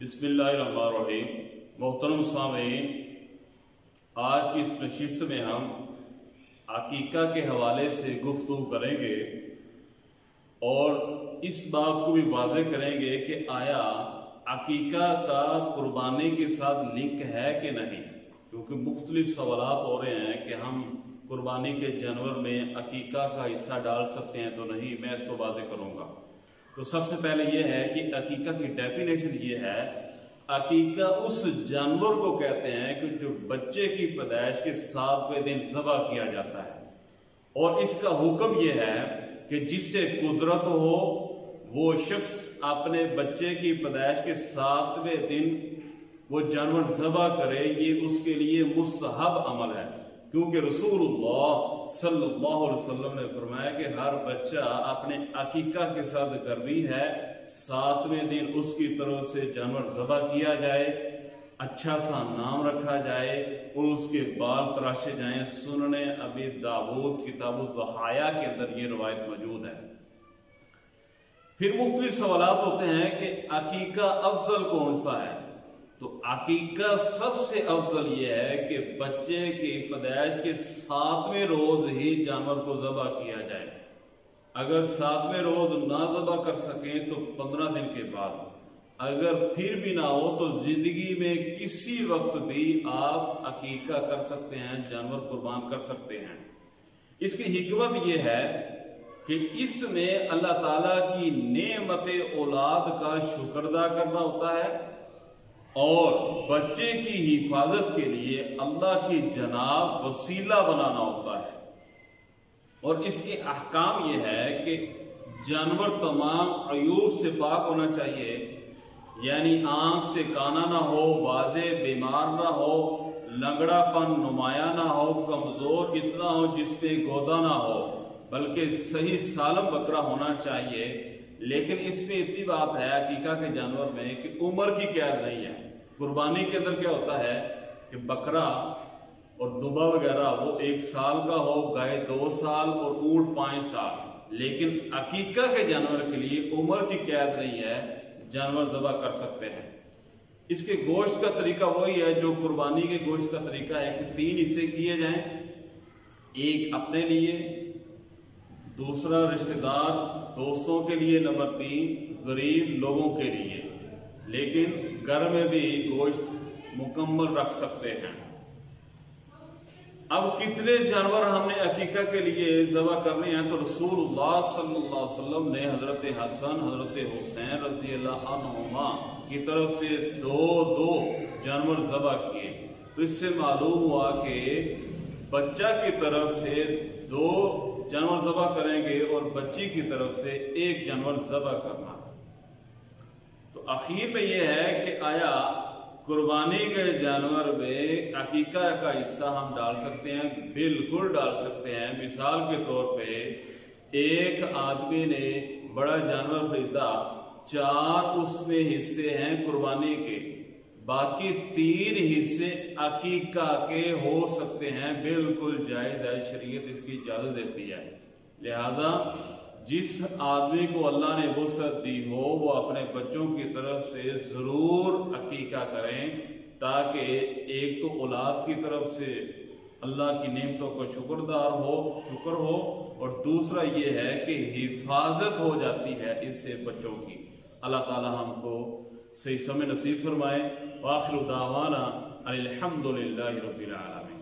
बिस्मिल्लाहिर्रहमानिर्रहीम। मोहतरम सामीन, आज की इस नशिस्त में हम अकीका के हवाले से गुफ्तगू करेंगे और इस बात को भी वाज़ेह करेंगे कि आया अकीका का कुर्बानी के साथ लिंक है कि नहीं, क्योंकि मुख्तलिफ सवालात हो रहे हैं कि हम कुर्बानी के जानवर में अकीका का हिस्सा डाल सकते हैं तो नहीं। मैं इसको वाज़ेह करूँगा। तो सबसे पहले ये है कि अकीका की डेफिनेशन ये है, अकीका उस जानवर को कहते हैं कि जो बच्चे की पैदाइश के 7वें दिन ज़बह किया जाता है, और इसका हुक्म ये है कि जिससे कुदरत हो वो शख्स अपने बच्चे की पैदाइश के 7वें दिन वो जानवर ज़बह करे। ये उसके लिए मुस्तहब अमल है, क्योंकि रसूलुल्लाह सल्लल्लाहु अलैहि वसल्लम ने फरमाया कि हर बच्चा अपने अकीका के साथ गर्री है, 7वें दिन उसकी तरफ से जानवर ज़बह किया जाए, अच्छा सा नाम रखा जाए और उसके बाल तराशे जाएं। सुनने अबी दाऊद किताबुल ज़हाया के अंदर ये रवायत मौजूद है। फिर मुख्तलिफ सवालात होते हैं कि अकीका अफजल कौन सा है। तो अकीका सबसे अफजल ये है कि बच्चे की पैदाइश के 7वें रोज ही जानवर को ज़बह किया जाए। अगर 7वें रोज ना ज़बह कर सकें तो 15 दिन के बाद, अगर फिर भी ना हो तो जिंदगी में किसी वक्त भी आप अकीका कर सकते हैं, जानवर कुर्बान कर सकते हैं। इसकी हिकमत यह है कि इसमें अल्लाह ताला की नेमत औलाद का शुक्र अदा करना होता है और बच्चे की हिफाजत के लिए अल्लाह की जनाब वसीला बनाना होता है। और इसके अहकाम यह है कि जानवर तमाम अयूब से पाक होना चाहिए, यानी आंख से काना ना हो, वाजे बीमार ना हो, लंगड़ापन नुमाया ना हो, कमजोर इतना हो जिसपे गोदा ना हो, बल्कि सही सालम बकरा होना चाहिए। लेकिन इसमें इतनी बात है अकीका के जानवर में कि उम्र की कैद नहीं है। कुर्बानी के अंदर क्या होता है कि बकरा और दुबा वगैरह वो 1 साल का हो, गाय 2 साल और ऊंट 5 साल। लेकिन अकीका के जानवर के लिए उम्र की कैद नहीं है, जानवर ज़बह कर सकते हैं। इसके गोश्त का तरीका वही है जो कुर्बानी के गोश्त का तरीका है कि 3 हिस्से किए जाएं, एक अपने लिए, दूसरा रिश्तेदार दोस्तों के लिए, नंबर 3 गरीब लोगों के लिए। लेकिन घर में भी गोश्त मुकम्मल रख सकते हैं। अब कितने जानवर हमने अकीका के लिए ज़बह करने हैं, तो रसूलुल्लाह सल्लल्लाहु अलैहि वसल्लम ने हजरत हसन हजरत हुसैन रज़ी अल्लाह अन्हुमा की तरफ से 2-2 जानवर ज़बह किए। तो इससे मालूम हुआ कि बच्चा की तरफ से 2 जानवर ज़बह करेंगे और बच्ची की तरफ से 1 जानवर ज़बह करना। तो आखिर में यह है कि आया कुर्बानी के जानवर में अकीका का हिस्सा हम डाल सकते हैं? बिल्कुल डाल सकते हैं। मिसाल के तौर पे एक आदमी ने बड़ा जानवर खरीदा, 4 उसमें हिस्से हैं कुर्बानी के, बाकी 3 हिस्से अकीका के हो सकते हैं। बिल्कुल जायज़ है, शरीयत इसकी इजाजत देती है। लिहाजा जिस आदमी को अल्लाह ने वुसअत दी हो वो अपने बच्चों की तरफ से जरूर अकीका करें, ताकि एक तो औलाद की तरफ से अल्लाह की नेमतों को शुक्र हो और दूसरा ये है कि हिफाजत हो जाती है इससे बच्चों की। अल्लाह ताला हमको सही समय नसीब फरमाए। आखिर दावाना अल्हम्दुलिल्लाहि रब्बिल आलमीन।